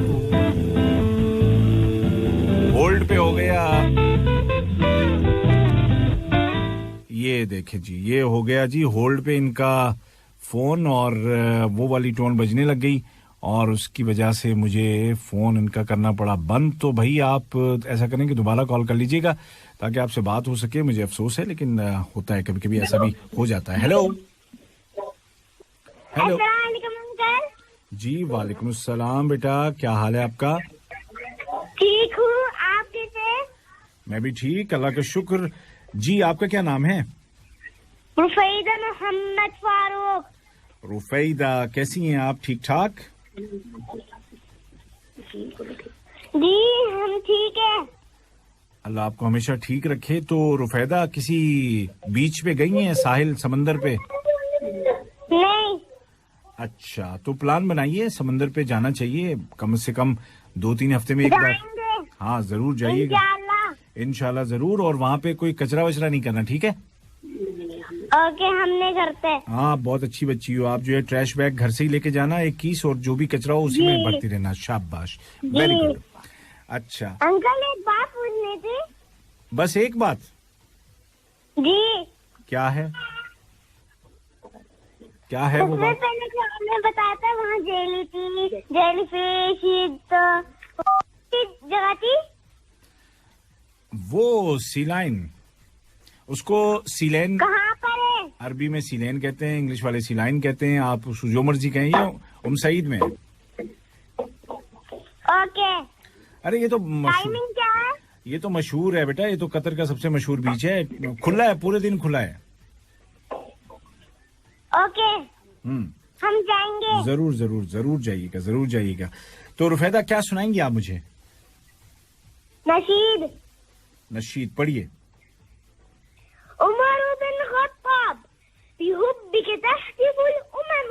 वबरकातुहू। Hold पे हो गया, ये देखे जी, ये हो गया जी होल्ड पे इनका फोन, और वो वाली टोन बजने लग गई और उसकी वजह से मुझे फोन इनका करना पड़ा बंद। तो भाई आप ऐसा करें कि दोबारा कॉल कर लीजिएगा ताकि आपसे बात हो सके। मुझे अफसोस है लेकिन होता है, कभी कभी ऐसा भी हो जाता है। हेलो हेलो जी, वालेकुम अस्सलाम बेटा, क्या हाल है आपका? ठीक हूँ, आप कैसे? मैं भी ठीक, अल्लाह का शुक्र। जी आपका क्या नाम है? रुफैदा मोहम्मद फारूक। रुफैदा, कैसी हैं आप? ठीक ठाक? जी हम ठीक है। अल्लाह आपको हमेशा ठीक रखे। तो रुफैदा किसी बीच पे गई हैं, साहिल समंदर पे? नहीं। अच्छा, तो प्लान बनाइए, समंदर पे जाना चाहिए कम से कम 2-3 हफ्ते में एक बार। हाँ जरूर जाइएगा इंशाल्लाह जरूर। और वहाँ पे कोई कचरा वचरा नहीं करना, ठीक है? ओके, हम नहीं करते। हाँ बहुत अच्छी बच्ची हो आप। जो है ट्रैश बैग घर से ही लेके जाना, एक कीस, और जो भी कचरा हो उसी में भरती रहना। शाबाश, वेरी गुड। अच्छा अंकल, एक बात पूछनी थी। बस एक बात? जी। क्या है? क्या है वो बात? पहले जो आपने बताया था वहाँ जेली थी, जेली फिश, तो जगह थी वो सीलाइन, उसको सीलेन कहाँ पर है? अरबी में सीलेन कहते हैं, इंग्लिश वाले सीलाइन कहते हैं। आप जो मर्जी कहें, ये सईद में है। ओके। अरे ये तो टाइमिंग क्या है? ये तो मशहूर है बेटा, ये तो कतर का सबसे मशहूर बीच है, खुला है, पूरे दिन खुला है। ओके, हम जाएंगे। जरूर जरूर जरूर जाइएगा, जरूर जाइएगा। तो रुफैदा क्या सुनाएंगी आप मुझे? नशीद। नशीद पढ़िए। उमर बिन खत्ताब बिहुब्बिक तहतिफुल उमम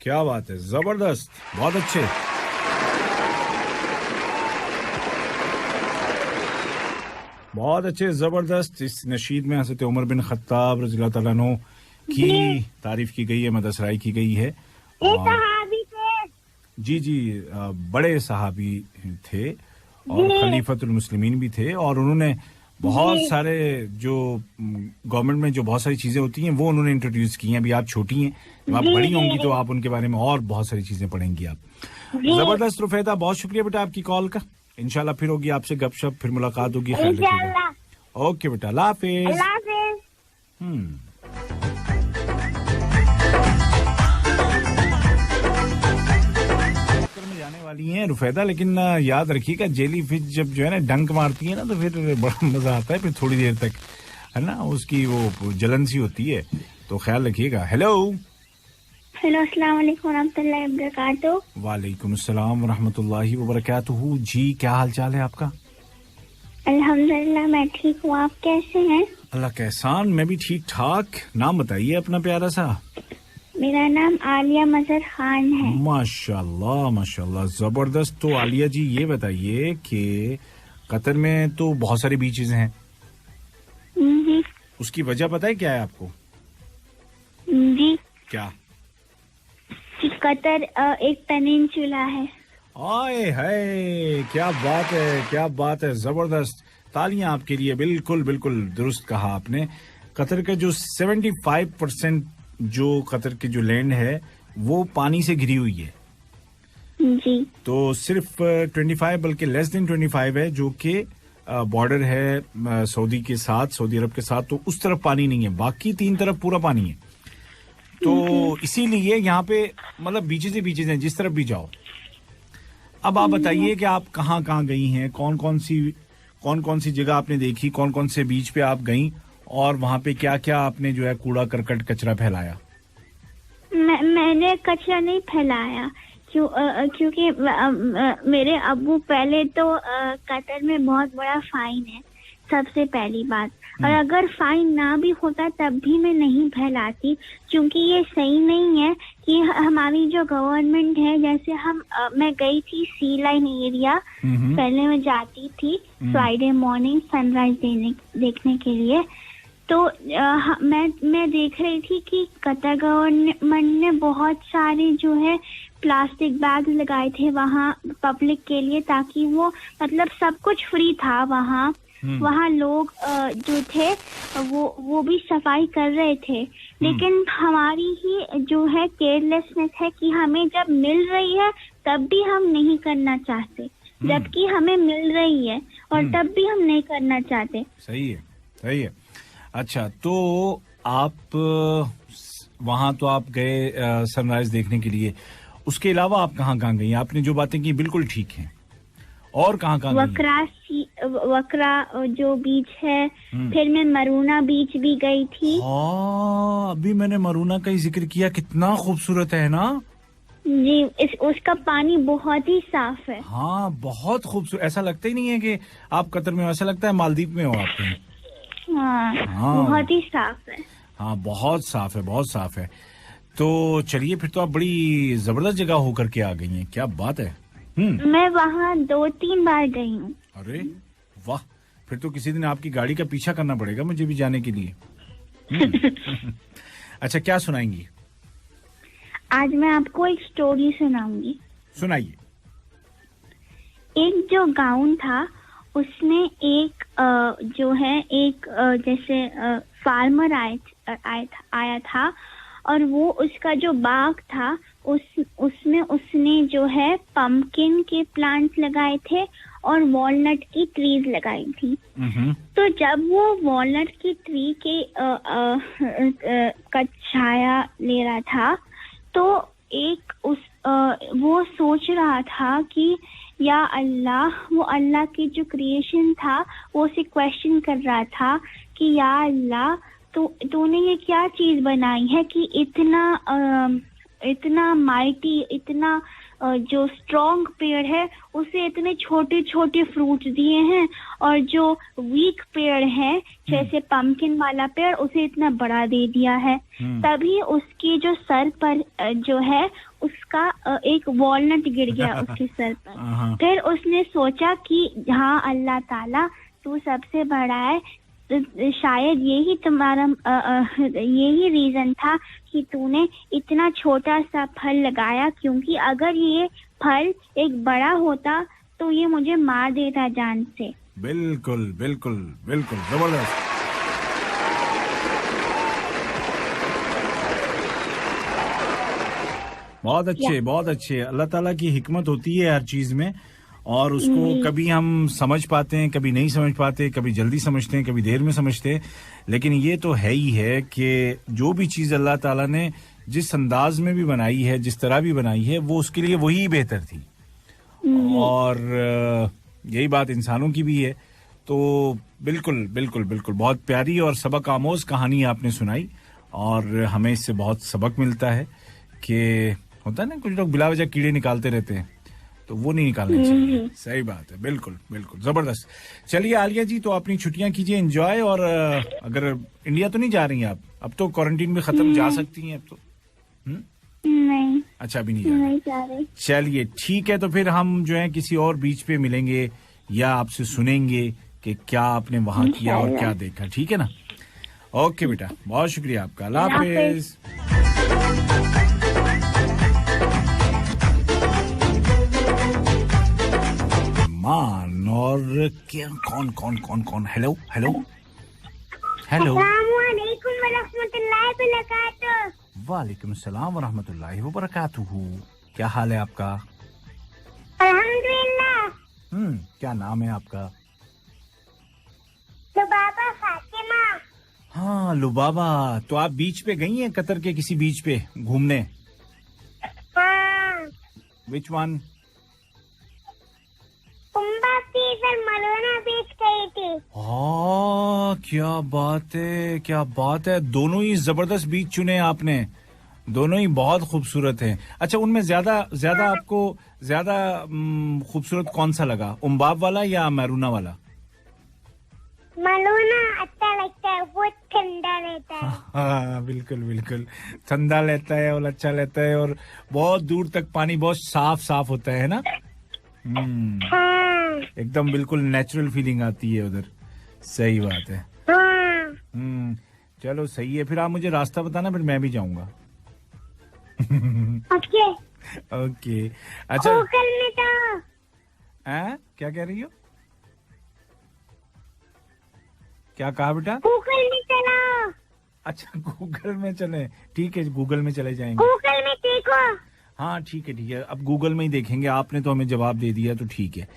क्या बात है, जबरदस्त, बहुत अच्छे। बहुत अच्छे, जबरदस्त। इस नशीद में हज़रत उमर बिन खत्ताब रज़ियल्लाहु ताला अन्हु की तारीफ की गई है, मदसराई की गई है। सहाबी थे। जी जी, बड़े सहाबी थे और खलीफतुल मुस्लिमीन भी थे, और उन्होंने बहुत सारे जो गवर्नमेंट में जो बहुत सारी चीजें होती हैं वो उन्होंने इंट्रोड्यूस की हैं। अभी आप छोटी हैं, जब आप बड़ी होंगी तो आप उनके बारे में और बहुत सारी चीजें पढ़ेंगी आप। जबरदस्त रुफैदा, बहुत शुक्रिया बेटा आपकी कॉल का। इंशाल्लाह फिर होगी आपसे गपशप, फिर मुलाकात होगी। ख्याल रखिएगा। ओके बेटा, अल्लाह हाफिज। जाने वाली हैं रुफैदा, लेकिन याद रखिएगा जेली फिश जब जो है ना डंक मारती है ना तो फिर बड़ा मजा आता है, फिर थोड़ी देर तक है ना उसकी वो जलन सी होती है, तो ख्याल रखिएगा। हेलो हेलो, अस्सलाम वालेकुम रहमतुल्लाहि व बरकातहू। वालेकुम अस्सलाम व रहमतुल्लाहि व बरकातहू। जी क्या हाल चाल है आपका? अल्हम्दुलिल्लाह मैं ठीक हूँ, आप कैसे हैं? अल्लाह का एहसान, मैं भी ठीक ठाक। नाम बताइए अपना प्यारा सा। मेरा नाम आलिया मजहर खान है। माशाल्लाह माशाल्लाह, जबरदस्त। तो आलिया जी ये बताइए कि कतर में तो बहुत सारे बीचेस हैं, उसकी वजह पता है क्या है आपको? जी। क्या? कतर एक पेनिनसुला है। आए हाय, क्या बात है, क्या बात है, जबरदस्त। तालियां आपके लिए। बिल्कुल बिल्कुल दुरुस्त कहा आपने। कतर का जो 75% जो कतर की जो लैंड है वो पानी से घिरी हुई है। जी। तो सिर्फ 25 बल्कि लेस देन 25 है जो कि बॉर्डर है सऊदी के साथ, सऊदी अरब के साथ, तो उस तरफ पानी नहीं है, बाकी 3 तरफ पूरा पानी है। तो इसीलिए यहाँ पे मतलब बीचेस ही बीचेस हैं, जिस तरफ भी जाओ। अब आप बताइए कि आप कहाँ कहाँ गई हैं, कौन कौन सी जगह आपने देखी, कौन कौन से बीच पे आप गई, और वहाँ पे क्या क्या आपने जो है कूड़ा करकट कचरा फैलाया? मैंने कचरा नहीं फैलाया, क्योंकि मेरे अब्बू, पहले तो कतर में बहुत बड़ा फाइन है, सबसे पहली बात। और अगर फाइन ना भी होता तब भी मैं नहीं फैलाती, क्योंकि ये सही नहीं है कि हमारी जो गवर्नमेंट है, जैसे मैं गई थी सी लाइन एरिया, पहले मैं जाती थी फ्राइडे मॉर्निंग सनराइज देखने के लिए। तो मैं देख रही थी कि कतर गवर्नमेंट ने बहुत सारे जो है प्लास्टिक बैग लगाए थे वहाँ पब्लिक के लिए, ताकि वो मतलब सब कुछ फ्री था वहाँ। वहाँ लोग जो थे वो भी सफाई कर रहे थे, लेकिन हमारी ही जो है केयरलेसनेस है कि हमें जब मिल रही है तब भी हम नहीं करना चाहते, जबकि हमें मिल रही है और तब भी हम नहीं करना चाहते। सही है, सही है। अच्छा, तो आप वहाँ तो आप गए सनराइज देखने के लिए, उसके अलावा आप कहाँ कहाँ गई? आपने जो बातें की बिल्कुल ठीक हैं, और कहाँ कहाँ गई? वकरा जो बीच है, फिर मैं मरूना बीच भी गई थी। हाँ, अभी मैंने मरूना का ही जिक्र किया, कितना खूबसूरत है ना जी। उसका पानी बहुत ही साफ है। हाँ, बहुत खूबसूरत, ऐसा लगता ही नहीं है कि आप कतर में हो, ऐसा लगता है मालदीव में हो आप। हाँ, बहुत ही साफ है। हाँ, बहुत साफ है, बहुत साफ है। तो चलिए, फिर तो आप बड़ी जबरदस्त जगह होकर के आ गई हैं, क्या बात है। मैं वहाँ 2-3 बार गई हूँ। अरे वाह, फिर तो किसी दिन आपकी गाड़ी का पीछा करना पड़ेगा मुझे भी जाने के लिए। अच्छा, क्या सुनाएंगी? आज मैं आपको एक स्टोरी सुनाऊंगी। सुनाइए। एक जो गाउन था, उसमें एक जो है एक जैसे फार्मर आया था, और वो उसका जो बाग था उसमें उसने जो है पंपकिन के प्लांट्स लगाए थे और वॉलनट की ट्रीज लगाई थी। तो जब वो वॉलनट की ट्री के का छाया ले रहा था, तो एक वो सोच रहा था कि या अल्लाह, वो अल्लाह की जो क्रिएशन था वो उसे क्वेश्चन कर रहा था कि या अल्लाह, तूने ये क्या चीज बनाई है कि इतना माइटी, इतना जो स्ट्रॉन्ग पेड़ है उसे इतने छोटे छोटे फ्रूट्स दिए हैं, और जो वीक पेड़ है जैसे पंपकिन वाला पेड़ उसे इतना बड़ा दे दिया है। तभी उसके जो सर पर जो है उसका एक वॉलनट गिर गया उसके सर पर। फिर उसने सोचा कि हाँ अल्लाह ताला, तू सबसे बड़ा है, शायद यही तुम्हारा यही रीजन था कि तूने इतना छोटा सा फल लगाया, क्योंकि अगर ये फल एक बड़ा होता तो ये मुझे मार देता जान से। बिल्कुल बिल्कुल बिल्कुल, जबरदस्त। बहुत अच्छे, बहुत अच्छे। अल्लाह ताला की हिकमत होती है हर चीज में, और उसको कभी हम समझ पाते हैं, कभी नहीं समझ पाते, कभी जल्दी समझते हैं, कभी देर में समझते हैं, लेकिन ये तो है ही है कि जो भी चीज अल्लाह ताला ने जिस अंदाज में भी बनाई है, जिस तरह भी बनाई है, वो उसके लिए वही बेहतर थी। और यही बात इंसानों की भी है। तो बिल्कुल बिल्कुल बिल्कुल, बहुत प्यारी और सबक आमोज कहानी आपने सुनाई, और हमें इससे बहुत सबक मिलता है कि होता है ना, कुछ लोग बिला वजह कीड़े निकालते रहते हैं, तो वो नहीं निकालने चाहिए। सही बात है, बिल्कुल बिल्कुल, जबरदस्त। चलिए आलिया जी, तो अपनी छुट्टियां कीजिए एंजॉय, और अगर इंडिया तो नहीं जा रही हैं आप? अब तो क्वारंटीन में खत्म, जा सकती हैं अब तो। नहीं। अच्छा, अभी नहीं जा रही। चलिए ठीक है, तो फिर हम जो है किसी और बीच पे मिलेंगे या आपसे सुनेंगे कि क्या आपने वहां किया और क्या देखा, ठीक है ना? ओके बेटा, बहुत शुक्रिया आपका, अल्लाह हाफिज। मान और क्या, कौन कौन कौन कौन? हेलो हेलो हेलो, अस्सलामुअलैकुम वरहमतुल्लाहि वबरकातुहू। वालेकुम सलाम वरहमतुल्लाहि वबरकातुहू। क्या हाल है आपका? अल्हम्दुलिल्लाह। क्या नाम है आपका? लुबाबा फातिमा। हाँ, लुबाबा। तो आप बीच पे गई हैं, कतर के किसी बीच पे घूमने? हाँ, विच वन? उम्बा बीच और मलूना बीच गई थी। हाँ, क्या बात है, क्या बात है। दोनों ही जबरदस्त बीच चुने आपने, दोनों ही बहुत खूबसूरत हैं। अच्छा, उनमें ज्यादा आपको ज्यादा खूबसूरत कौन सा लगा, उम्बाब वाला या मैरूना वाला? मलूना अच्छा लगता है, वो ठंडा रहता है। हाँ, बिल्कुल बिल्कुल, ठंडा रहता है और अच्छा रहता है, और बहुत दूर तक पानी बहुत साफ साफ होता है ना। हाँ, एकदम बिल्कुल नेचुरल फीलिंग आती है उधर। सही बात है। हाँ, चलो सही है, फिर आप मुझे रास्ता बताना, फिर मैं भी जाऊंगा। ओके। ओके। अच्छा, गूगल में तो क्या कह रही हो? क्या कहा बेटा? गूगल में चलो। अच्छा, गूगल में चले, ठीक है, गूगल में चले जाएंगे। गूगल में देखो। हाँ ठीक है ठीक है, अब गूगल में ही देखेंगे, आपने तो हमें जवाब दे दिया तो ठीक है।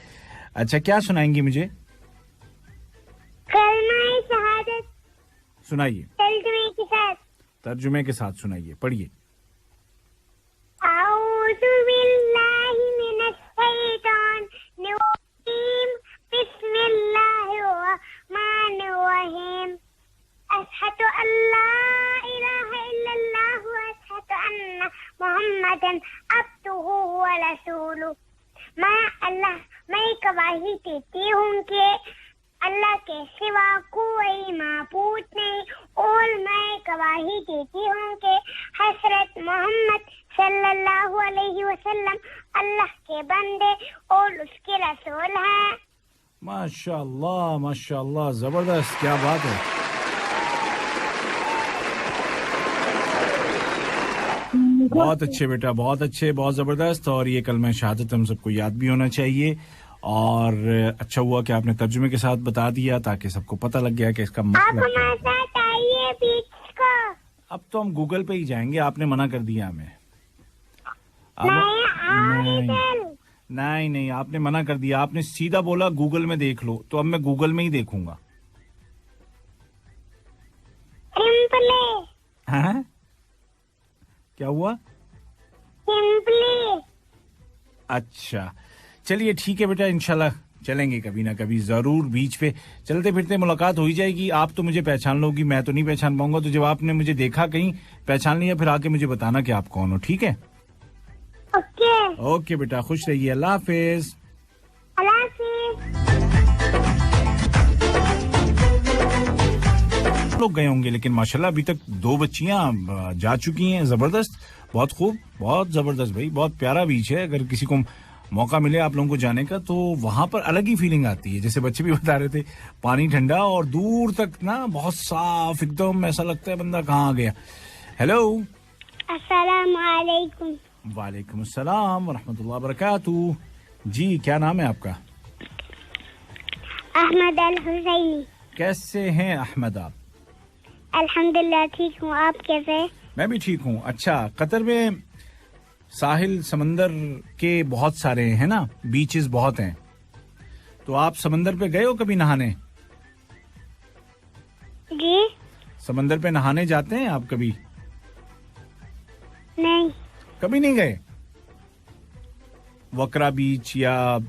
अच्छा, क्या सुनाएंगी मुझे? कलमा शहादत सुनाइए, तर्जुमे के साथ। तर्जुमे के साथ सुनाइए, पढ़िए। औज़ु बिल्लाहि मिनश शैतानिर रजीम, बिस्मिल्लाहिर रहमानिर रहीम। अशहदु अल्ला इलाहा इल्लल्लाह व अशहदु अन्ना मुहम्मदन अब्दुहु व रसूलुहु। मैं गवाही देती हूँ कि अल्लाह के सिवा कोई माबूद नहीं, और मैं गवाही देती हूँ कि हज़रत मोहम्मद सल्लल्लाहु अलैहि वसल्लम अल्लाह के बंदे और उसके रसूल हैं। माशाअल्लाह माशाअल्लाह, जबरदस्त, क्या बात है। बहुत अच्छे बेटा, बहुत अच्छे, बहुत जबरदस्त। और ये कलमा शहादत हम सबको याद भी होना चाहिए, और अच्छा हुआ कि आपने तर्जुमे के साथ बता दिया, ताकि सबको पता लग गया कि इसका आप मतलब क्या हमारे है। साथ आइए बीच को। अब तो हम गूगल पे ही जाएंगे, आपने मना कर दिया हमें। नहीं नहीं, आपने मना कर दिया, आपने सीधा बोला गूगल में देख लो, तो अब मैं गूगल में ही देखूंगा। हाँ? क्या हुआ? सिंपली। अच्छा, चलिए ठीक है बेटा, इंशाल्लाह चलेंगे कभी ना कभी जरूर, बीच पे चलते फिरते मुलाकात हो ही जाएगी। आप तो मुझे पहचान लोगी, मैं तो नहीं पहचान पाऊंगा, तो जब आपने मुझे देखा कहीं, पहचान लिया, फिर आके मुझे बताना कि आप कौन हो, ठीक है? ओके। ओके बेटा, खुश रहिए, अल्लाह हाफिज। अल्लाह हाफिज। लोग गए होंगे, लेकिन माशाल्लाह अभी तक 2 बच्चियां जा चुकी हैं, जबरदस्त, बहुत खूब, बहुत जबरदस्त भाई, बहुत प्यारा बीच है। अगर किसी को मौका मिले आप लोगों को जाने का, तो वहां पर अलग ही फीलिंग आती है। जैसे बच्चे भी बता रहे थे, पानी ठंडा और दूर तक ना बहुत साफ, एकदम ऐसा लगता है बंदा कहाँ आ गया। हेलो, अस्सलाम वालेकुम। वालेकुम अस्सलाम व रहमतुल्लाहि व बरकातहू। जी, क्या नाम है आपका? अहमद अल हुसैनी। कैसे हैं अहमद आप? अल्हम्दुलिल्लाह ठीक हूँ, आप कैसे? मैं भी ठीक हूँ। अच्छा, कतर में साहिल समंदर के बहुत सारे हैं ना, बीचेस बहुत हैं, तो आप समंदर पे गए हो कभी नहाने? जी समंदर पे नहाने जाते हैं आप कभी? नहीं। कभी नहीं गए? वकरा बीच या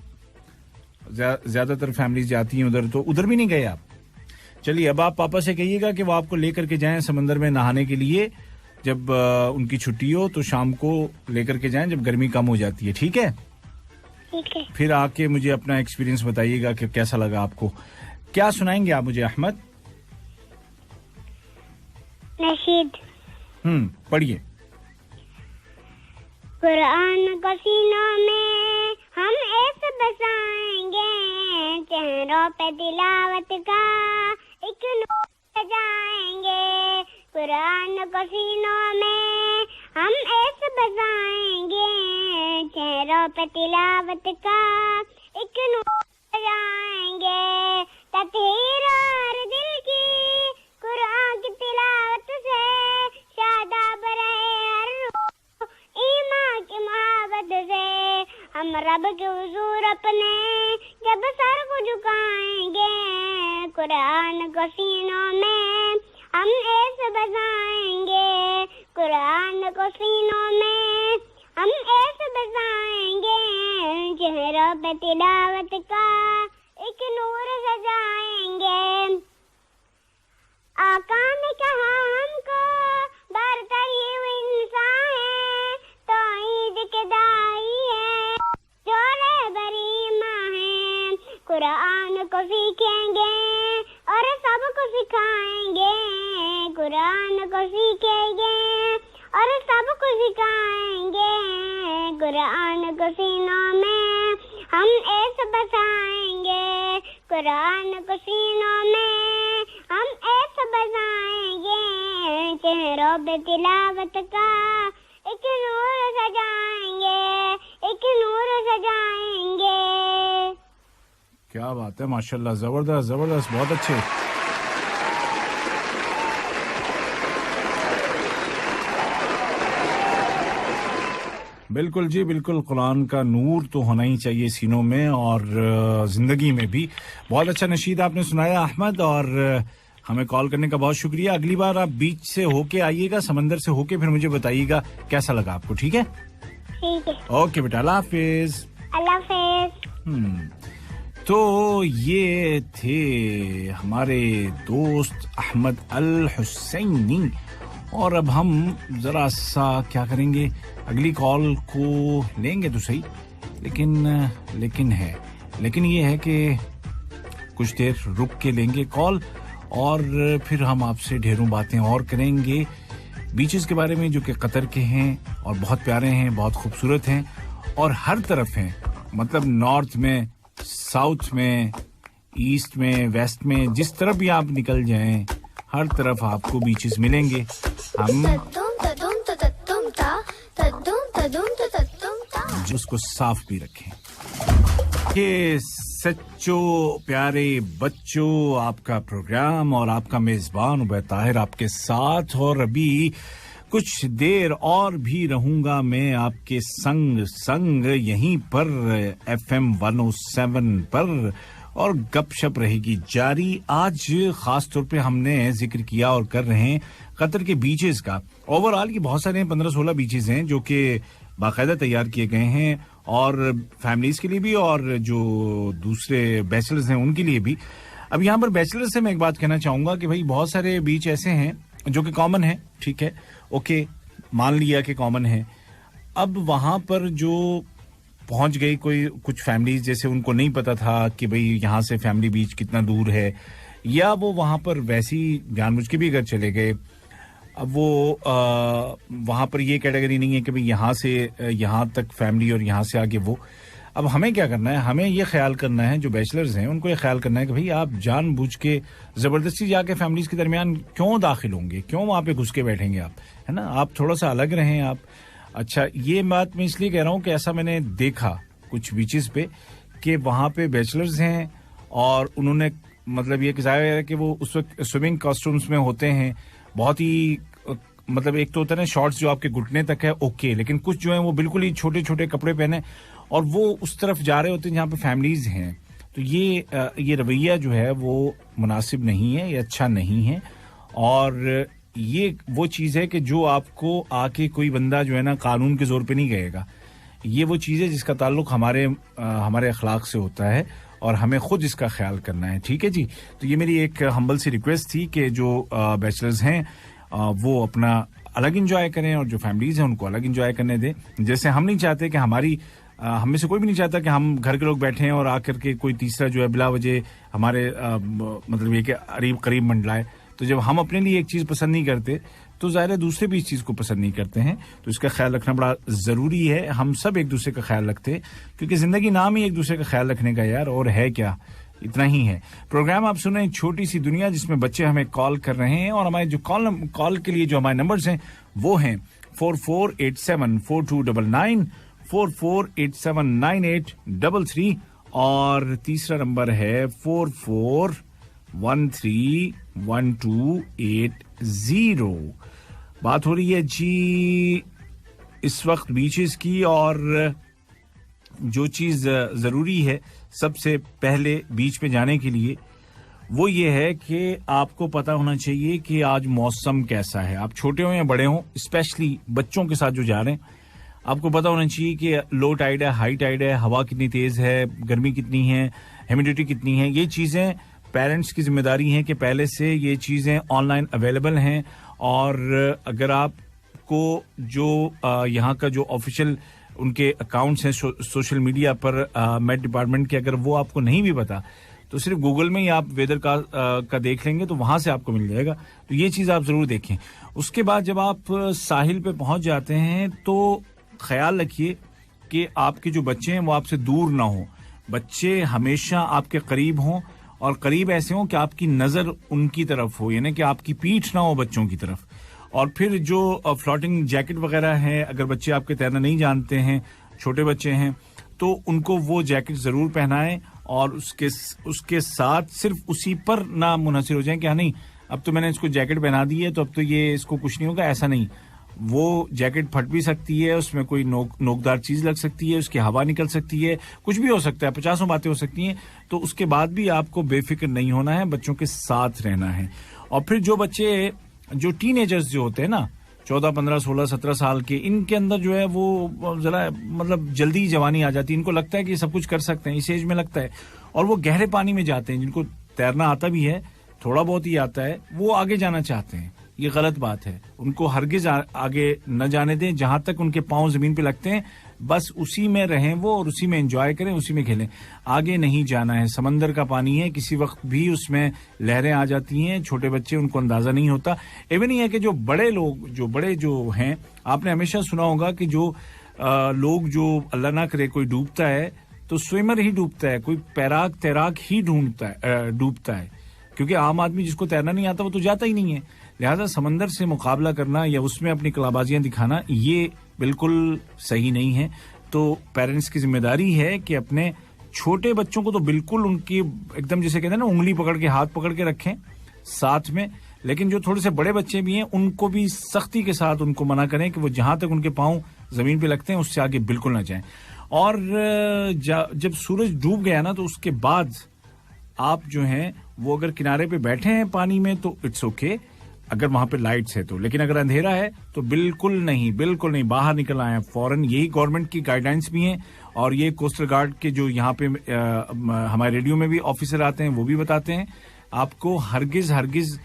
ज्यादातर फैमिलीज जाती हैं उधर, तो उधर भी नहीं गए आप? चलिए, अब आप पापा से कहिएगा कि वो आपको लेकर के जाएं समंदर में नहाने के लिए, जब उनकी छुट्टी हो तो शाम को लेकर के जाएं, जब गर्मी कम हो जाती है, ठीक है? ठीक है। फिर आके मुझे अपना एक्सपीरियंस बताइएगा कि कैसा लगा आपको। क्या सुनाएंगे आप मुझे अहमद? नशीद। पढ़िए। कुरान को सीनों में हम ऐसे बसाएंगे, चेहरों पे तिलावत का एक नूर सजाएंगे। कुरान को सीनों में हम ऐसे बसाएंगे, चेहरों पे तिलावत का एक नूर सजाएंगे। तत्हीर और दिल की कुरान की तिलावत से शादाब रहे हर रूह, ईमान की मोहब्बत से हम रब के हुजूर अपने जब सर को झुकाएंगे। कुरान को सीनों में हम ऐसे बसाएंगे कुरान को सीनों में, हम ऐसे बसाएंगे चेहरों पे तिलावत का एक नूर सजाएंगे। आका ने कहा हमको बरतर ही इंसान है, तो ईद के दाई है जो रहबरी माँ है। कुरान को सीखेंगे और सबको सिखाएंगे, कुरान को सीखेंगे और सबको सिखाएंगे। कुरान को सीनों में हम ऐसे बसाएंगे, कुरान को सीनों में हम ऐसे बसाएंगे चेहरों पे तिलावत का एक नूर सजाएंगे, एक नूर सजाएंगे। क्या बात है, माशाल्लाह, जबरदस्त जबरदस्त, बहुत अच्छे। बिल्कुल जी, बिल्कुल, कुरान का नूर तो होना ही चाहिए सीनों में और जिंदगी में भी। बहुत अच्छा नशीद आपने सुनाया अहमद, और हमें कॉल करने का बहुत शुक्रिया। अगली बार आप बीच से होके आइएगा, समंदर से होके, फिर मुझे बताइएगा कैसा लगा आपको, ठीक है? ठीक है। ओके बेटा, अल्लाह हाफिज। अल्लाह हाफिज। तो ये थे हमारे दोस्त अहमद अल हुसैनी, और अब हम जरा सा क्या करेंगे, अगली कॉल को लेंगे तो सही, लेकिन ये है कि कुछ देर रुक के लेंगे कॉल, और फिर हम आपसे ढेरों बातें और करेंगे बीचेस के बारे में, जो कि कतर के हैं और बहुत प्यारे हैं, बहुत खूबसूरत हैं और हर तरफ हैं। मतलब नॉर्थ में, साउथ में, ईस्ट में, वेस्ट में, जिस तरफ भी आप निकल जाएं, हर तरफ आपको बीचेस मिलेंगे। हम उसको साफ भी रखें। ये सच्चो प्यारे बच्चों, आपका प्रोग्राम और आपका मेजबान उबैद ताहिर आपके साथ, और अभी कुछ देर और भी रहूंगा मैं आपके संग यहीं पर FM 107 पर, और गपशप रहेगी जारी। आज खास तौर पे हमने जिक्र किया और कर रहे हैं कतर के बीचेस का। ओवरऑल की बहुत सारे 15-16 बीचेस हैं जो कि बाकायदा तैयार किए गए हैं, और फैमिलीज के लिए भी और जो दूसरे बैचलर्स हैं उनके लिए भी। अब यहाँ पर बैचलर्स से मैं एक बात कहना चाहूंगा कि भाई बहुत सारे बीच ऐसे हैं जो कि कॉमन है, ठीक है, ओके, मान लिया कि कॉमन है। अब वहां पर जो पहुंच गई कोई कुछ फैमिलीज, जैसे उनको नहीं पता था कि भाई यहाँ से फैमिली बीच कितना दूर है, या वो वहां पर वैसी जानबूझ के भी अगर चले गए, अब वो वहां पर ये कैटेगरी नहीं है कि भाई यहाँ से यहाँ तक फैमिली और यहाँ से आगे वो। अब हमें क्या करना है, हमें ये ख्याल करना है, जो बैचलर्स हैं उनको ये ख्याल करना है कि भाई आप जानबूझ के जबरदस्ती जाके फैमिलीज के दरमियान क्यों दाखिल होंगे, क्यों वहां पे घुस के बैठेंगे आप, है ना? आप थोड़ा सा अलग रहें आप। अच्छा, ये बात मैं इसलिए कह रहा हूँ कि ऐसा मैंने देखा कुछ बीचेस पे कि वहां पे बैचलर्स हैं और उन्होंने, मतलब ये जाहिर है कि वो उस वक्त स्विमिंग कॉस्ट्यूम्स में होते हैं, बहुत ही, मतलब एक तो होता है ना शॉर्ट्स जो आपके घुटने तक है, ओके, लेकिन कुछ जो है वो बिल्कुल ही छोटे छोटे कपड़े पहने और वो उस तरफ जा रहे होते हैं जहाँ पे फैमिलीज हैं। तो ये रवैया जो है वो मुनासिब नहीं है, ये अच्छा नहीं है, और ये वो चीज है कि जो आपको आके कोई बंदा जो है ना कानून के जोर पे नहीं कहेगा। ये वो चीज है जिसका ताल्लुक हमारे अखलाक से होता है और हमें खुद इसका ख्याल करना है, ठीक है जी। तो ये मेरी एक हम्बल सी रिक्वेस्ट थी कि जो बैचलर्स हैं वो अपना अलग एंजॉय करें और जो फैमिलीज हैं उनको अलग एंजॉय करने दें। जैसे हम नहीं चाहते कि हम में से कोई भी नहीं चाहता कि हम घर के लोग बैठे हैं और आकर के कोई तीसरा जो है बिला वजह हमारे मतलब ये कि करीब मंडलाए। तो जब हम अपने लिए एक चीज पसंद नहीं करते तो जाहिर है दूसरे भी इस चीज को पसंद नहीं करते हैं। तो इसका ख्याल रखना बड़ा जरूरी है। हम सब एक दूसरे का ख्याल रखते हैं क्योंकि जिंदगी नाम ही एक दूसरे का ख्याल रखने का यार, और है क्या, इतना ही है। प्रोग्राम आप सुन रहे हैं छोटी सी दुनिया, जिसमें बच्चे हमें कॉल कर रहे हैं और हमारे जो कॉल के लिए जो हमारे नंबर्स हैं वो हैं 44874299, 44879833 और तीसरा नंबर है 44131280। बात हो रही है जी इस वक्त बीचेस की, और जो चीज जरूरी है सबसे पहले बीच पे जाने के लिए वो ये है कि आपको पता होना चाहिए कि आज मौसम कैसा है। आप छोटे हो या बड़े हो, स्पेशली बच्चों के साथ जो जा रहे हैं, आपको पता होना चाहिए कि लो टाइड है, हाई टाइड है, हवा कितनी तेज है, गर्मी कितनी है, ह्यूमिडिटी कितनी है। ये चीजें पेरेंट्स की जिम्मेदारी है कि पहले से ये चीजें ऑनलाइन अवेलेबल हैं। और अगर आपको जो यहाँ का जो ऑफिशियल उनके अकाउंट्स हैं सोशल मीडिया पर मेट डिपार्टमेंट के, अगर वो आपको नहीं भी पता तो सिर्फ गूगल में ही आप वेदर का देख लेंगे तो वहां से आपको मिल जाएगा। तो ये चीज आप जरूर देखें। उसके बाद जब आप साहिल पे पहुंच जाते हैं तो ख्याल रखिए कि आपके जो बच्चे हैं वो आपसे दूर ना हो। बच्चे हमेशा आपके करीब हों, और करीब ऐसे हों कि आपकी नजर उनकी तरफ हो, यानी कि आपकी पीठ ना हो बच्चों की तरफ। और फिर जो फ्लोटिंग जैकेट वगैरह है, अगर बच्चे आपके तैरना नहीं जानते हैं, छोटे बच्चे हैं, तो उनको वो जैकेट जरूर पहनाएं। और उसके साथ सिर्फ उसी पर ना मुनहसिर हो जाएं कि हाँ नहीं अब तो मैंने इसको जैकेट पहना दी है तो अब तो ये इसको कुछ नहीं होगा, ऐसा नहीं। वो जैकेट फट भी सकती है, उसमें कोई नोकदार चीज लग सकती है, उसकी हवा निकल सकती है, कुछ भी हो सकता है, 50 बातें हो सकती हैं। तो उसके बाद भी आपको बेफिक्र नहीं होना है, बच्चों के साथ रहना है। और फिर जो बच्चे जो टीनेजर्स जो होते हैं ना, 14, 15, 16, 17 साल के, इनके अंदर जो है वो जरा मतलब जल्दी जवानी आ जाती है। इनको लगता है कि सब कुछ कर सकते हैं, इस एज में लगता है, और वो गहरे पानी में जाते हैं। जिनको तैरना आता भी है, थोड़ा बहुत ही आता है, वो आगे जाना चाहते हैं। ये गलत बात है। उनको हरगिज आगे न जाने दें। जहां तक उनके पांव जमीन पे लगते हैं बस उसी में रहें वो, और उसी में एंजॉय करें, उसी में खेलें। आगे नहीं जाना है। समंदर का पानी है, किसी वक्त भी उसमें लहरें आ जाती हैं। छोटे बच्चे, उनको अंदाजा नहीं होता। ये नहीं है कि जो बड़े लोग, जो बड़े जो हैं, आपने हमेशा सुना होगा कि जो लोग जो अल्लाह ना करे कोई डूबता है तो स्विमर ही डूबता है, कोई तैराक ही डूबता है। क्योंकि आम आदमी जिसको तैरना नहीं आता वो तो जाता ही नहीं है। लिहाजा समंदर से मुकाबला करना या उसमें अपनी कलाबाजियां दिखाना ये बिल्कुल सही नहीं है। तो पेरेंट्स की जिम्मेदारी है कि अपने छोटे बच्चों को तो बिल्कुल उनकी एकदम जैसे कहते हैं ना, उंगली पकड़ के, हाथ पकड़ के रखें साथ में। लेकिन जो थोड़े से बड़े बच्चे भी हैं उनको भी सख्ती के साथ उनको मना करें कि वो जहां तक उनके पांव जमीन पे लगते हैं उससे आगे बिल्कुल ना जाएं। और जब सूरज डूब गया ना तो उसके बाद आप जो हैं वो अगर किनारे पे बैठे हैं पानी में तो इट्स ओके, अगर वहां पे लाइट्स है तो। लेकिन अगर अंधेरा है तो बिल्कुल नहीं बाहर निकल आए फौरन। यही गवर्नमेंट की गाइडलाइंस भी हैं, और ये कोस्टल गार्ड के जो यहाँ पे हमारे रेडियो में भी ऑफिसर आते हैं वो भी बताते हैं, आपको हरगिज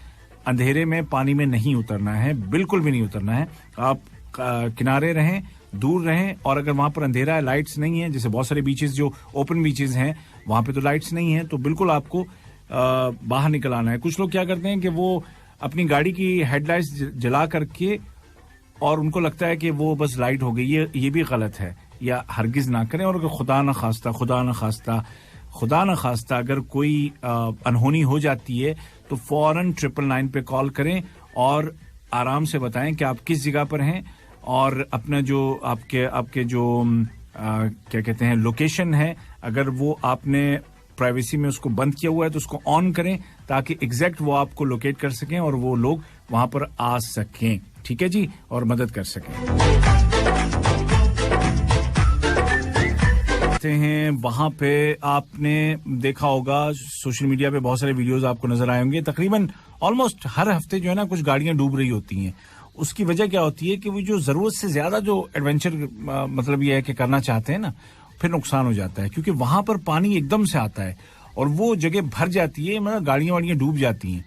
अंधेरे में पानी में नहीं उतरना है, बिल्कुल भी नहीं उतरना है। आप किनारे रहें, दूर रहें। और अगर वहां पर अंधेरा है, लाइट्स नहीं है, जैसे बहुत सारे बीचेस जो ओपन बीचेस हैं वहां पे तो लाइट्स नहीं है, तो बिल्कुल आपको बाहर निकल आना है। कुछ लोग क्या करते हैं कि वो अपनी गाड़ी की हेडलाइट्स जला करके, और उनको लगता है कि वो बस लाइट हो गई, ये भी गलत है। या हरगिज ना करें। और अगर खुदा न खास्ता अगर कोई अनहोनी हो जाती है तो फौरन 999 पे कॉल करें और आराम से बताएं कि आप किस जगह पर हैं, और अपना जो आपके जो क्या कहते हैं लोकेशन है, अगर वो आपने प्राइवेसी में उसको बंद किया हुआ है तो उसको ऑन करें, ताकि एग्जैक्ट वो आपको लोकेट कर सकें और वो लोग वहां पर आ सकें। ठीक है जी, और मदद कर सकें। हैं वहां पे आपने देखा होगा सोशल मीडिया पे बहुत सारे वीडियोस आपको नजर आए होंगे। तकरीबन ऑलमोस्ट हर हफ्ते जो है ना कुछ गाड़ियां डूब रही होती हैं। उसकी वजह क्या होती है कि वो जो जरूरत से ज्यादा जो एडवेंचर मतलब ये है कि करना चाहते हैं ना, फिर नुकसान हो जाता है। क्योंकि वहां पर पानी एकदम से आता है और वो जगह भर जाती है, मतलब गाड़ियां वाड़ियां डूब जाती हैं।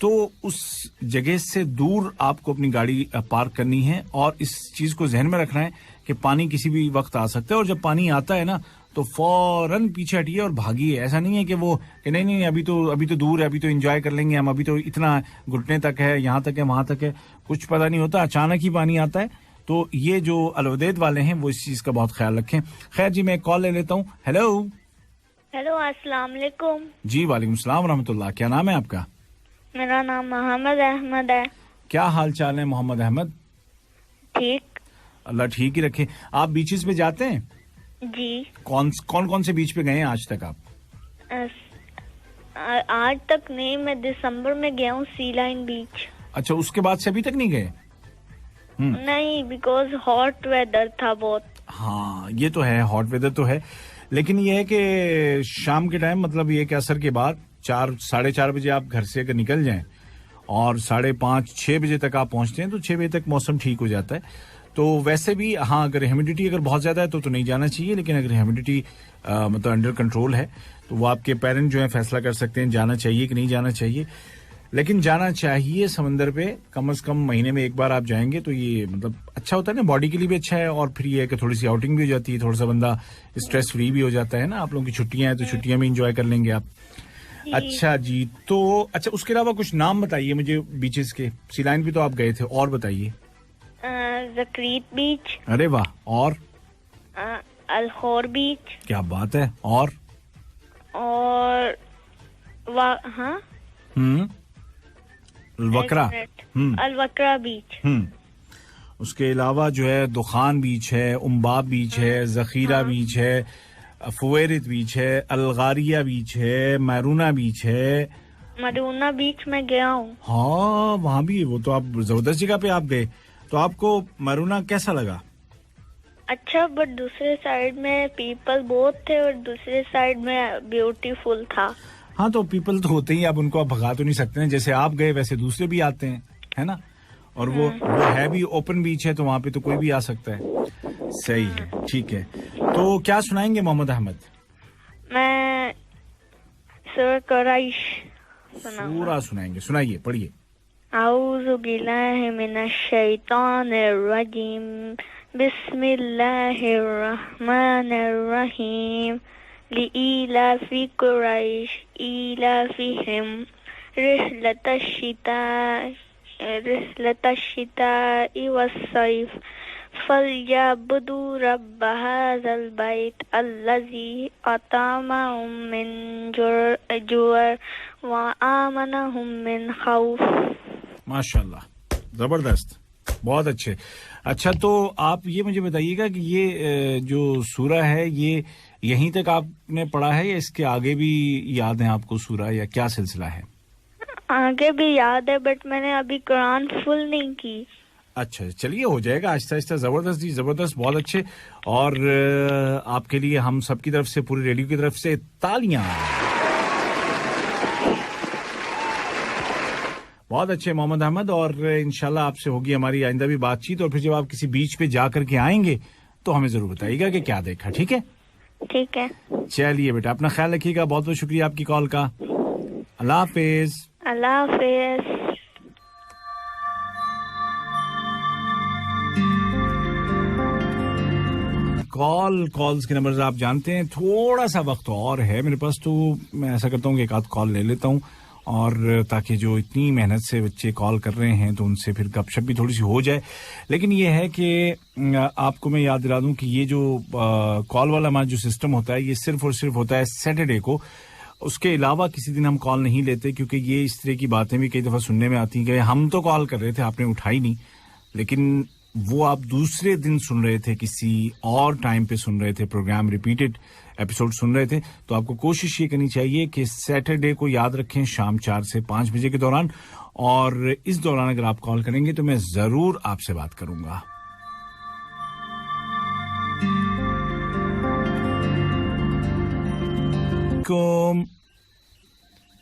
तो उस जगह से दूर आपको अपनी गाड़ी पार्क करनी है, और इस चीज को जहन में रखना है कि पानी किसी भी वक्त आ सकता है। और जब पानी आता है ना तो फौरन पीछे हटिए और भागिए। ऐसा नहीं है कि वो कि नहीं अभी तो दूर है, अभी तो एंजॉय कर लेंगे हम, अभी तो इतना घुटने तक है, यहाँ तक है, वहां तक है, कुछ पता नहीं होता, अचानक ही पानी आता है। तो ये जो अलवदेद वाले हैं वो इस चीज का बहुत ख्याल रखें। खैर जी, मैं एक कॉल ले लेता हूँ। हेलो अस्सलाम वालेकुम। जी वालेकुम सलाम रहमतुल्लाह। क्या नाम है आपका? मेरा नाम मोहम्मद अहमद है। क्या हाल चाल है मोहम्मद अहमद? ठीक, अल्लाह ठीक ही रखे। आप बीचेस पे जाते हैं? जी। कौन से बीच पे गए हैं आज तक आप? आज तक नहीं, मैं दिसंबर में गया हूँ सी लाइन बीच। अच्छा, उसके बाद से अभी तक नहीं गए? नहीं, बिकॉज हॉट वेदर था बहुत। हाँ, ये तो है, हॉट वेदर तो है। लेकिन ये है कि शाम के टाइम, मतलब ये कि असर के बाद 4 4:30 बजे आप घर से अगर निकल जाएं और 5:30 6 बजे तक आप पहुंचते हैं तो 6 बजे तक मौसम ठीक हो जाता है। तो वैसे भी हाँ, अगर ह्यूमिडिटी अगर बहुत ज्यादा है तो नहीं जाना चाहिए, लेकिन अगर ह्यूमिडिटी मतलब अंडर कंट्रोल है तो वो आपके पेरेंट जो है फैसला कर सकते हैं जाना चाहिए कि नहीं जाना चाहिए। लेकिन जाना चाहिए समंदर पे, कम से कम महीने में एक बार आप जाएंगे तो ये मतलब अच्छा होता है ना, बॉडी के लिए भी अच्छा है, और फिर ये है कि थोड़ी सी आउटिंग भी हो जाती है, थोड़ा सा बंदा स्ट्रेस फ्री भी हो जाता है ना। आप लोगों की छुट्टियां हैं तो छुट्टियां में एंजॉय कर लेंगे आप। अच्छा जी, तो अच्छा उसके अलावा कुछ नाम बताइए मुझे बीचेस के। सी लाइन भी तो आप गए थे, और बताइए। जक्रीत बीच। अरे वाह, और अलखोर बीच। क्या बात है, और हाँ अलवक्रा। अलवक्रा बीच। उसके अलावा जो है दुखान बीच है, उम्बाब बीच है, जखीरा बीच है, फुवेरित बीच है, अलगारिया बीच है, मैरूना बीच है। मरूना बीच में गया हूँ। हाँ वहाँ भी, वो तो आप जबरदस्त जगह पे आप गए। तो आपको मैरूना कैसा लगा? अच्छा, बट दूसरे साइड में पीपल बहुत थे और दूसरे साइड में ब्यूटीफुल था। हाँ तो पीपल तो होते ही, आप उनको आप भगा तो नहीं सकते हैं। जैसे आप गए वैसे दूसरे भी आते हैं, है ना। और वो है भी ओपन बीच है तो वहाँ पे तो कोई भी आ सकता है। सही है, ठीक है। तो क्या सुनाएंगे मोहम्मद अहमद? मैं सूरह कुरैश सूरा सुनाएंगे, सुनाइए, पढ़िए। औज़ु बिल्लाहि मिनश शैतानिर रजीम, बिस्मिल्लाहिर रहमानिर रहीम, लिईलाफि कुरैश ईलाफिहिम रिह्लतश शिताइ वस्सैफ फलयअबुदू रब्ब हाज़ल बैत अल्लज़ी अतअमहुम मिन जुअ व आमनहुम मिन खौफ। माशाल्लाह, जबरदस्त, बहुत अच्छे। अच्छा तो आप ये मुझे बताइएगा कि ये जो सूरा है ये यहीं तक आपने पढ़ा है या इसके आगे भी याद है आपको सूरा, या क्या सिलसिला है? आगे भी याद है बट मैंने अभी कुरान फुल नहीं की। अच्छा चलिए, हो जाएगा आहिस्ता आहिस्ता। जबरदस्त जी, जबरदस्त, बहुत अच्छे। और आपके लिए हम सबकी तरफ से, पूरी रेडियो की तरफ से तालियां। बहुत अच्छे मोहम्मद अहमद, और इंशाल्लाह आपसे होगी हमारी आइंदा भी बातचीत। और फिर जब आप किसी बीच पे जा करके आएंगे तो हमें जरूर बताइएगा कि क्या देखा, ठीक है? ठीक है। चलिए बेटा, अपना ख्याल रखिएगा। बहुत बहुत शुक्रिया आपकी कॉल का। अल्लाह हाफिज। अल्लाह हाफिज। कॉल्स के नंबर आप जानते हैं। थोड़ा सा वक्त और है मेरे पास, तो मैं ऐसा करता हूँ कि एक आध कॉल ले लेता हूँ, और ताकि जो इतनी मेहनत से बच्चे कॉल कर रहे हैं तो उनसे फिर गपशप भी थोड़ी सी हो जाए। लेकिन ये है कि आपको मैं याद दिला दूं कि ये जो कॉल वाला हमारा जो सिस्टम होता है ये सिर्फ और सिर्फ होता है सैटरडे को। उसके अलावा किसी दिन हम कॉल नहीं लेते, क्योंकि ये इस तरह की बातें भी कई दफ़ा सुनने में आती हैं कि हम तो कॉल कर रहे थे, आपने उठाई नहीं, लेकिन वो आप दूसरे दिन सुन रहे थे, किसी और टाइम पे सुन रहे थे, प्रोग्राम रिपीटेड एपिसोड सुन रहे थे। तो आपको कोशिश ये करनी चाहिए कि सैटरडे को याद रखें शाम 4 से 5 बजे के दौरान, और इस दौरान अगर आप कॉल करेंगे तो मैं जरूर आपसे बात करूंगा।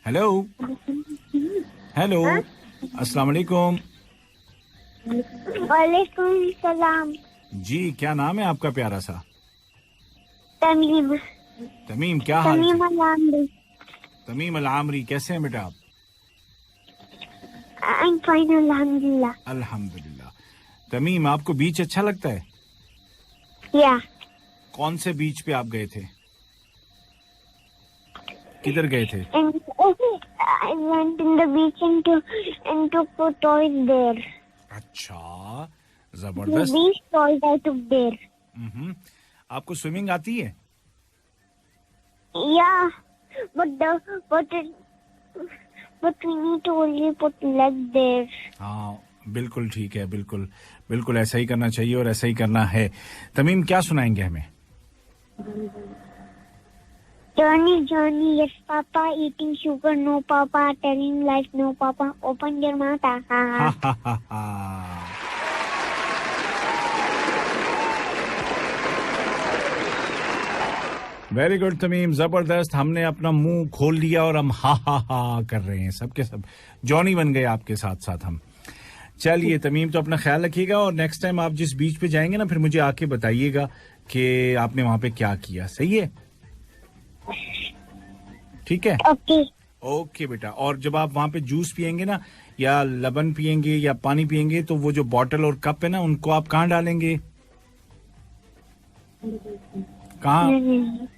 हेलो हेलो, अस्सलाम वालेकुम। वालेकुम सलाम। जी, क्या नाम है आपका प्यारा सा? तमीम। तमीम, क्या हाल? तमीम अल-आमरी। तमीम अल-आमरी, कैसे हैं बेटा आप? I'm fine, अल्हम्दुलिल्लाह। अल्हम्दुलिल्लाह। तमीम, आपको बीच अच्छा लगता है? या। कौन से बीच पे आप गए थे? किधर गए थे? I went in the beach and took a toys there. अच्छा, The जबरदस्त। beach toys I took there. आपको स्विमिंग आती है? Yeah, but we need to only put leg there. हाँ बिल्कुल ठीक है, बिल्कुल बिल्कुल ऐसा ही करना चाहिए और ऐसा ही करना है। तमीम, क्या सुनाएंगे हमें? Journey, yes papa, eating sugar, no papa, telling lies, no papa, open your mouth, very good Tamim, जबरदस्त। हमने अपना मुंह खोल लिया और हम हा हा हा कर रहे हैं, सबके सब जॉनी बन गए आपके साथ साथ हम। चलिए तमीम, तो अपना ख्याल रखिएगा और नेक्स्ट टाइम आप जिस बीच पे जाएंगे ना, फिर मुझे आके बताइएगा कि आपने वहां पे क्या किया। सही है? ठीक है, ओके। ओके बेटा। और जब आप वहां पे जूस पियेंगे ना, या लबन पियेंगे या पानी पियेंगे, तो वो जो बॉटल और कप है ना, उनको आप कहाँ डालेंगे? कहाँ?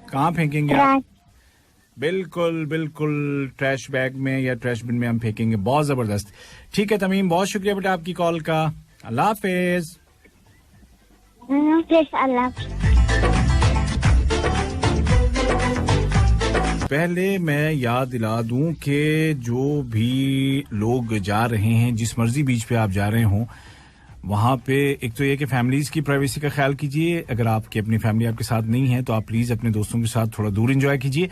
कहाँ फेंकेंगे आप? बिल्कुल बिल्कुल, ट्रैश बैग में या ट्रैश बिन में हम फेंकेंगे। बहुत जबरदस्त। ठीक है तमीम, बहुत शुक्रिया बेटा आपकी कॉल का। अल्लाह हाफिज। अल्लाह। पहले मैं याद दिला दूं कि जो भी लोग जा रहे हैं, जिस मर्जी बीच पे आप जा रहे हों, वहाँ पे एक तो ये कि फैमिलीज की प्राइवेसी का ख्याल कीजिए। अगर आपकी अपनी फैमिली आपके साथ नहीं है तो आप प्लीज अपने दोस्तों के साथ थोड़ा दूर एंजॉय कीजिए।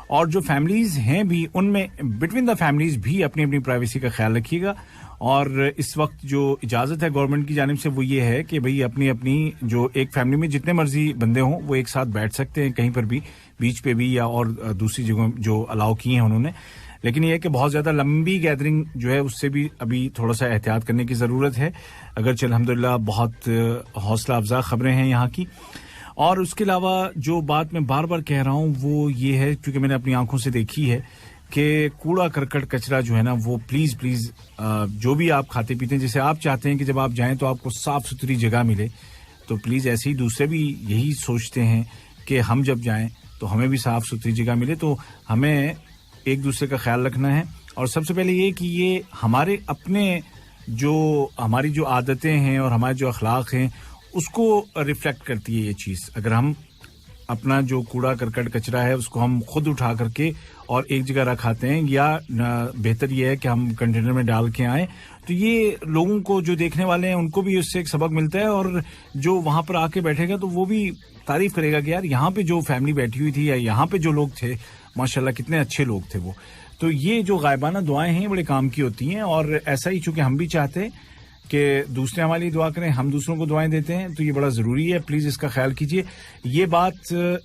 और जो फैमिलीज हैं भी, उनमें बिटवीन द फैमिलीज भी अपनी अपनी प्राइवेसी का ख्याल रखिएगा। और इस वक्त जो इजाजत है गवर्नमेंट की जानिब से वो ये है कि भाई अपनी अपनी जो एक फैमिली में जितने मर्जी बंदे हों वो एक साथ बैठ सकते हैं कहीं पर भी, बीच पे भी या और दूसरी जगह जो अलाउ की हैं उन्होंने। लेकिन यह है कि बहुत ज्यादा लंबी गैदरिंग जो है उससे भी अभी थोड़ा सा एहतियात करने की जरूरत है। अगर चल अल्हम्दुलिल्लाह बहुत हौसला अफजा खबरें हैं यहाँ की। और उसके अलावा जो बात मैं बार बार कह रहा हूँ वो ये है, क्योंकि मैंने अपनी आंखों से देखी है कि कूड़ा करकट कचरा जो है ना, वो प्लीज प्लीज जो भी आप खाते पीते हैं, जैसे आप चाहते हैं कि जब आप जाएं तो आपको साफ सुथरी जगह मिले, तो प्लीज ऐसे ही दूसरे भी यही सोचते हैं कि हम जब जाएं तो हमें भी साफ सुथरी जगह मिले। तो हमें एक दूसरे का ख्याल रखना है। और सबसे पहले ये कि ये हमारे अपने जो हमारी जो आदतें हैं और हमारे जो अखलाक हैं उसको रिफ्लेक्ट करती है ये चीज। अगर हम अपना जो कूड़ा करकट कचरा है उसको हम खुद उठा करके और एक जगह रखाते हैं, या बेहतर ये है कि हम कंटेनर में डाल के आए, तो ये लोगों को जो देखने वाले हैं उनको भी उससे एक सबक मिलता है। और जो वहां पर आके बैठेगा तो वो भी तारीफ करेगा कि यार यहाँ पे जो फैमिली बैठी हुई थी या यहाँ पे जो लोग थे, माशाल्लाह कितने अच्छे लोग थे वो। तो ये जो गायबाना दुआएं हैं बड़े काम की होती हैं। और ऐसा ही चूंकि हम भी चाहते हैं कि दूसरे हमारे लिए दुआ करें, हम दूसरों को दुआएं देते हैं, तो ये बड़ा जरूरी है। प्लीज इसका ख्याल कीजिए। ये बात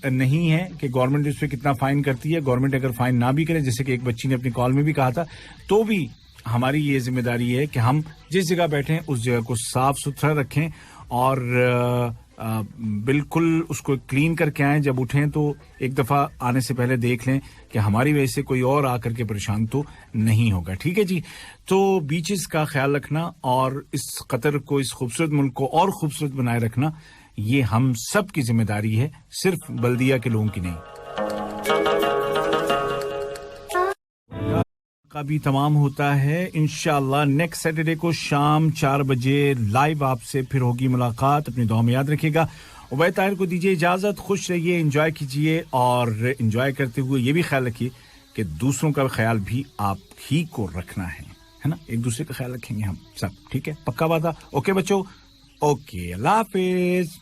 नहीं है कि गवर्नमेंट इस पर कितना फाइन करती है। गवर्नमेंट अगर फाइन ना भी करे, जैसे कि एक बच्ची ने अपनी कॉल में भी कहा था, तो भी हमारी ये जिम्मेदारी है कि हम जिस जगह बैठे हैं उस जगह को साफ सुथरा रखें और बिल्कुल उसको क्लीन करके आएं। जब उठें तो एक दफा आने से पहले देख लें कि हमारी वजह से कोई और आकर के परेशान तो नहीं होगा। ठीक है जी। तो बीचेस का ख्याल रखना और इस कतर को, इस खूबसूरत मुल्क को और खूबसूरत बनाए रखना, ये हम सब की जिम्मेदारी है, सिर्फ बल्दिया के लोगों की नहीं। का भी तमाम होता है। इंशाअल्लाह नेक्स्ट सैटरडे को शाम 4 बजे लाइव आपसे फिर होगी मुलाकात। अपनी दुआ में याद रखिएगा। उबैद ताहिर को दीजिए इजाजत। खुश रहिए, एंजॉय कीजिए और एंजॉय करते हुए ये भी ख्याल रखिए कि दूसरों का ख्याल भी आप ही को रखना है ना। एक दूसरे का ख्याल रखेंगे हम सब, ठीक है? पक्का वादा? ओके बच्चों, ओके, अल्लाह हाफिज।